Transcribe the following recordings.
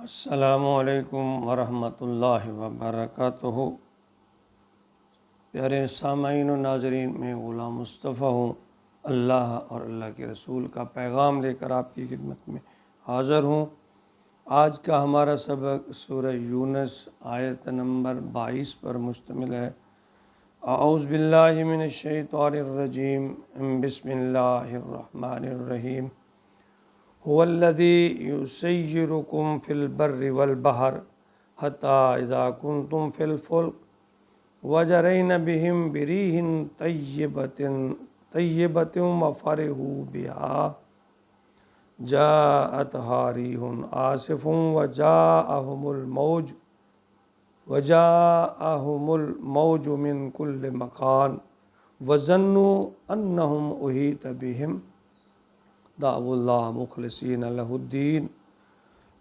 السلام علیکم ورحمۃ اللہ وبرکاتہ۔ پیارے سامعین و ناظرین، میں غلام مصطفیٰ ہوں۔ اللہ اور اللہ کے رسول کا پیغام لے کر آپ کی خدمت میں حاضر ہوں۔ آج کا ہمارا سبق سورہ یونس آیت نمبر 22 پر مشتمل ہے۔ اعوذ باللہ من الشیطان الرجیم، بسم اللہ الرحمن الرحیم۔ هو الذی یسیرکم فی البر والبحر حتی اذا کنتم فی الفلک وجرین بہم بریح طیبۃ وفرحوا بہا جاءتہا ریح عاصف وجاءہم الموج من کل مکان وظنوا انہم احیط بہم دعوا اللہ مخلصین لہ الدین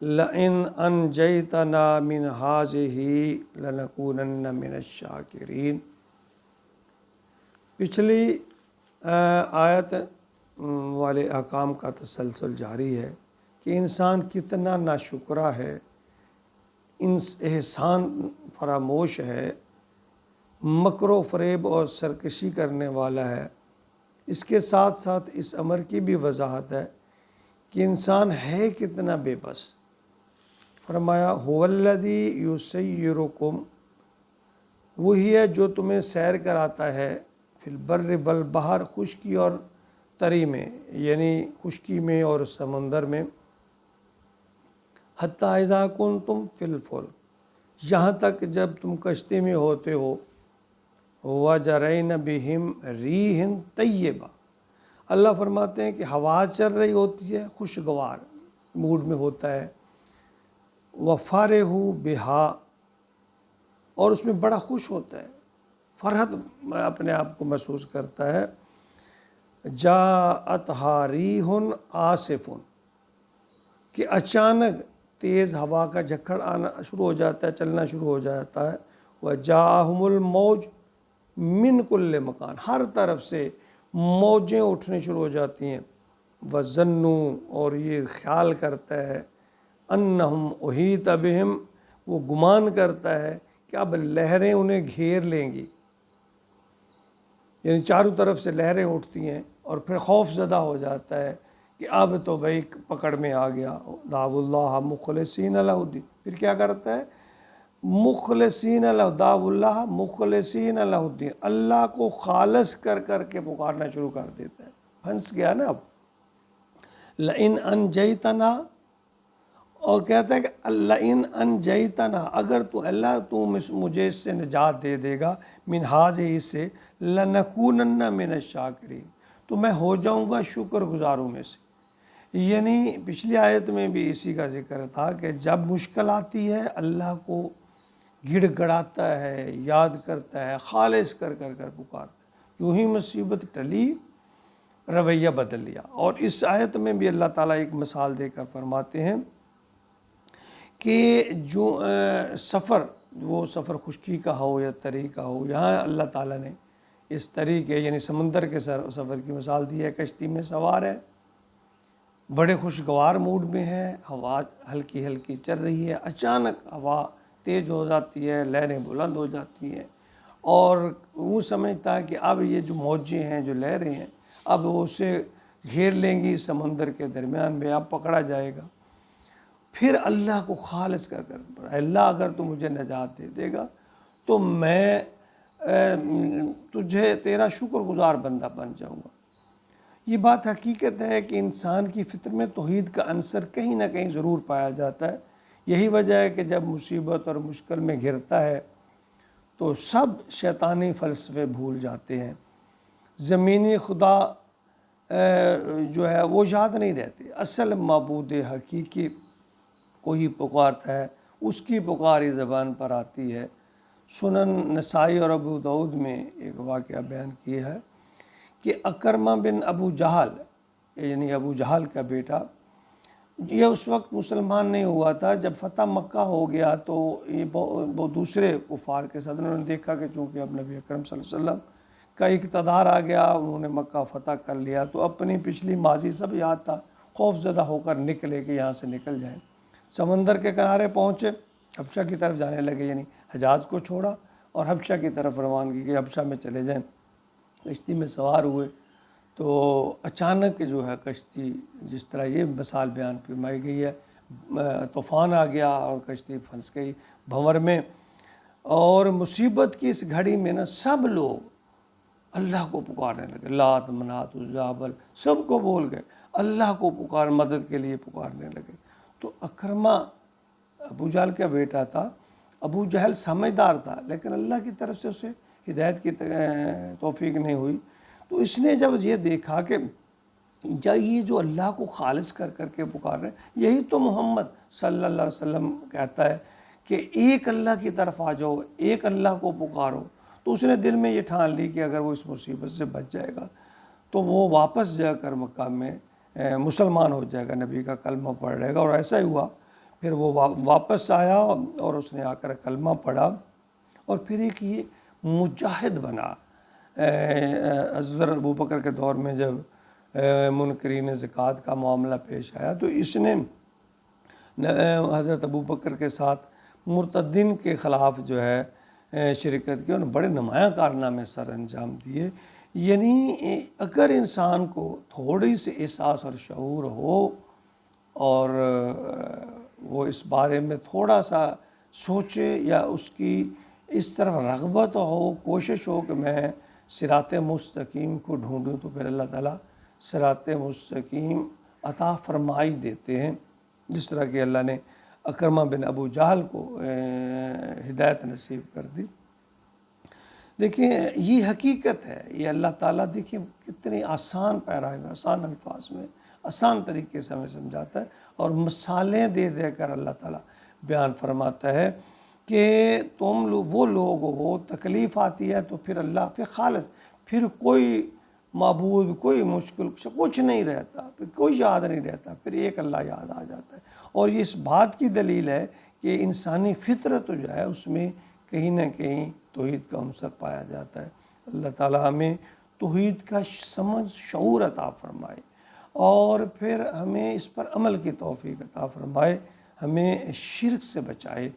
لئن انجیتنا من ہذہ لنکونن من الشاکرین۔ پچھلی آیت والے احکام کا تسلسل جاری ہے کہ انسان کتنا ناشکرا ہے، احسان فراموش ہے، مکر و فریب اور سرکشی کرنے والا ہے۔ اس کے ساتھ ساتھ اس امر کی بھی وضاحت ہے کہ انسان ہے کتنا بے بس۔ فرمایا هو الذی یسیرکم، وہی ہے جو تمہیں سیر کراتا ہے، فی البر والبحر، خشکی اور تری میں، یعنی خشکی میں اور سمندر میں، حتی اذا کنتم فی الفلک، یہاں تک جب تم کشتی میں ہوتے ہو، وجرین بہم ریح طیبہ، اللہ فرماتے ہیں کہ ہوا چل رہی ہوتی ہے، خوشگوار موڈ میں ہوتا ہے، وفرحوا بہا، اور اس میں بڑا خوش ہوتا ہے، فرحت اپنے آپ کو محسوس کرتا ہے، جاءتہا ریح عاصف، کہ اچانک تیز ہوا کا جھکڑ آنا شروع ہو جاتا ہے، چلنا شروع ہو جاتا ہے، وجاءہم الموج من کل مکان، ہر طرف سے موجیں اٹھنے شروع ہو جاتی ہیں، وظنوا، اور یہ خیال کرتا ہے، انہم احیط بہم، وہ گمان کرتا ہے کہ اب لہریں انہیں گھیر لیں گی، یعنی چاروں طرف سے لہریں اٹھتی ہیں، اور پھر خوف زدہ ہو جاتا ہے کہ اب تو بھائی پکڑ میں آ گیا۔ دعوا اللہ مخلصین لہ الدین، پھر کیا کرتا ہے؟ مخلصین لہ، دعوا اللہ مخلصین لہ الدین، اللہ کو خالص کر کر کے پکارنا شروع کر دیتا ہے۔ پھنس گیا نا اب، لئن انجیتنا، اور کہتا ہے کہ لئن انجیتنا، اگر تو اللہ تو مجھے اس سے نجات دے دے گا، من ہذہ، اس سے، لنکونن من الشاکرین، تو میں ہو جاؤں گا شکر گزاروں میں سے۔ یعنی پچھلی آیت میں بھی اسی کا ذکر تھا کہ جب مشکل آتی ہے اللہ کو گڑ گڑاتا ہے، یاد کرتا ہے، خالص کر کر کر پکارتا ہے، یوں ہی مصیبت ٹلی، رویہ بدل لیا۔ اور اس آیت میں بھی اللہ تعالیٰ ایک مثال دے کر فرماتے ہیں کہ جو سفر، وہ سفر خشکی کا ہو یا تری کا ہو، یہاں اللہ تعالیٰ نے اس تری کے یعنی سمندر کے سفر کی مثال دی ہے۔ کشتی میں سوار ہے، بڑے خوشگوار موڈ میں ہے، ہوا ہلکی ہلکی چل رہی ہے، اچانک ہوا تیز ہو جاتی ہے، لہریں بلند ہو جاتی ہیں، اور وہ سمجھتا ہے کہ اب یہ جو موجیں ہیں، جو لہریں ہیں، اب وہ اسے گھیر لیں گی سمندر کے درمیان میں، اب پکڑا جائے گا۔ پھر اللہ کو خالص کر کر پڑا، اللہ اگر تو مجھے نجات دے دے گا تو میں تجھے تیرا شکر گزار بندہ بن جاؤں گا۔ یہ بات حقیقت ہے کہ انسان کی فطر میں توحید کا عنصر کہیں نہ کہیں ضرور پایا جاتا ہے۔ یہی وجہ ہے کہ جب مصیبت اور مشکل میں گھرتا ہے تو سب شیطانی فلسفے بھول جاتے ہیں، زمینی خدا جو ہے وہ یاد نہیں رہتے، اصل معبود حقیقی کو ہی پکارتا ہے، اس کی پکاری زبان پر آتی ہے۔ سنن نسائی اور ابو داؤد میں ایک واقعہ بیان کیا ہے کہ اکرمہ بن ابو جہل، یعنی ابو جہل کا بیٹا، یہ اس وقت مسلمان نہیں ہوا تھا۔ جب فتح مکہ ہو گیا تو یہ وہ دوسرے کفار کے ساتھ، انہوں نے دیکھا کہ چونکہ اب نبی اکرم صلی اللہ علیہ وسلم کا اقتدار آ گیا، انہوں نے مکہ فتح کر لیا، تو اپنی پچھلی ماضی سب یاد تھا، خوف زدہ ہو کر نکلے کہ یہاں سے نکل جائیں۔ سمندر کے کنارے پہنچے، حبشہ کی طرف جانے لگے، یعنی حجاز کو چھوڑا اور حبشہ کی طرف روانگی کی کہ حبشہ میں چلے جائیں۔ کشتی میں سوار ہوئے تو اچانک جو ہے کشتی، جس طرح یہ مثال بیان فرمائی گئی ہے، طوفان آ گیا اور کشتی پھنس گئی بھنور میں۔ اور مصیبت کی اس گھڑی میں نا سب لوگ اللہ کو پکارنے لگے، لات منات عزیٰ ہبل سب کو بول گئے، اللہ کو مدد کے لیے پکارنے لگے۔ تو اکرمہ ابو جہل کا بیٹا تھا، ابو جہل سمجھدار تھا لیکن اللہ کی طرف سے اسے ہدایت کی توفیق نہیں ہوئی۔ تو اس نے جب یہ دیکھا کہ یہ جو اللہ کو خالص کر کر کے پکار رہے ہیں، یہی تو محمد صلی اللہ علیہ وسلم کہتا ہے کہ ایک اللہ کی طرف آ جاؤ، ایک اللہ کو پکارو۔ تو اس نے دل میں یہ ٹھان لی کہ اگر وہ اس مصیبت سے بچ جائے گا تو وہ واپس جا کر مکہ میں مسلمان ہو جائے گا، نبی کا کلمہ پڑھ لے گا۔ اور ایسا ہی ہوا، پھر وہ واپس آیا اور اس نے آ کر کلمہ پڑھا اور پھر ایک یہ مجاہد بنا۔ حضرت ابوبکر کے دور میں جب منکرین زکوٰۃ کا معاملہ پیش آیا تو اس نے حضرت ابوبکر کے ساتھ مرتدین کے خلاف جو ہے شرکت کی اور بڑے نمایاں کارنامے سر انجام دیے۔ یعنی اگر انسان کو تھوڑی سی احساس اور شعور ہو اور وہ اس بارے میں تھوڑا سا سوچے یا اس کی اس طرف رغبت ہو، کوشش ہو کہ میں صراط مستقیم کو ڈھونڈوں، تو پھر اللہ تعالیٰ صراط مستقیم عطا فرمائی دیتے ہیں، جس طرح کہ اللہ نے اکرمہ بن ابو جہل کو ہدایت نصیب کر دی۔ دیکھیں یہ حقیقت ہے، یہ اللہ تعالیٰ دیکھیں کتنی آسان پیرا ہے، آسان الفاظ میں آسان طریقے سے ہمیں سمجھاتا ہے اور مثالیں دے دے کر اللہ تعالیٰ بیان فرماتا ہے کہ تم وہ لوگ ہو، تکلیف آتی ہے تو پھر اللہ پہ خالص، پھر کوئی معبود، کوئی مشکل کچھ نہیں رہتا، پھر کوئی یاد نہیں رہتا، پھر ایک اللہ یاد آ جاتا ہے۔ اور یہ اس بات کی دلیل ہے کہ انسانی فطرت جو ہے اس میں کہیں نہ کہیں توحید کا عنصر پایا جاتا ہے۔ اللہ تعالیٰ ہمیں توحید کا سمجھ شعور عطا فرمائے اور پھر ہمیں اس پر عمل کی توفیق عطا فرمائے، ہمیں شرک سے بچائے۔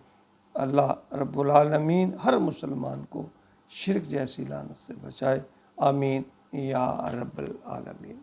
اللہ رب العالمین ہر مسلمان کو شرک جیسی لعنت سے بچائے، آمین یا رب العالمین۔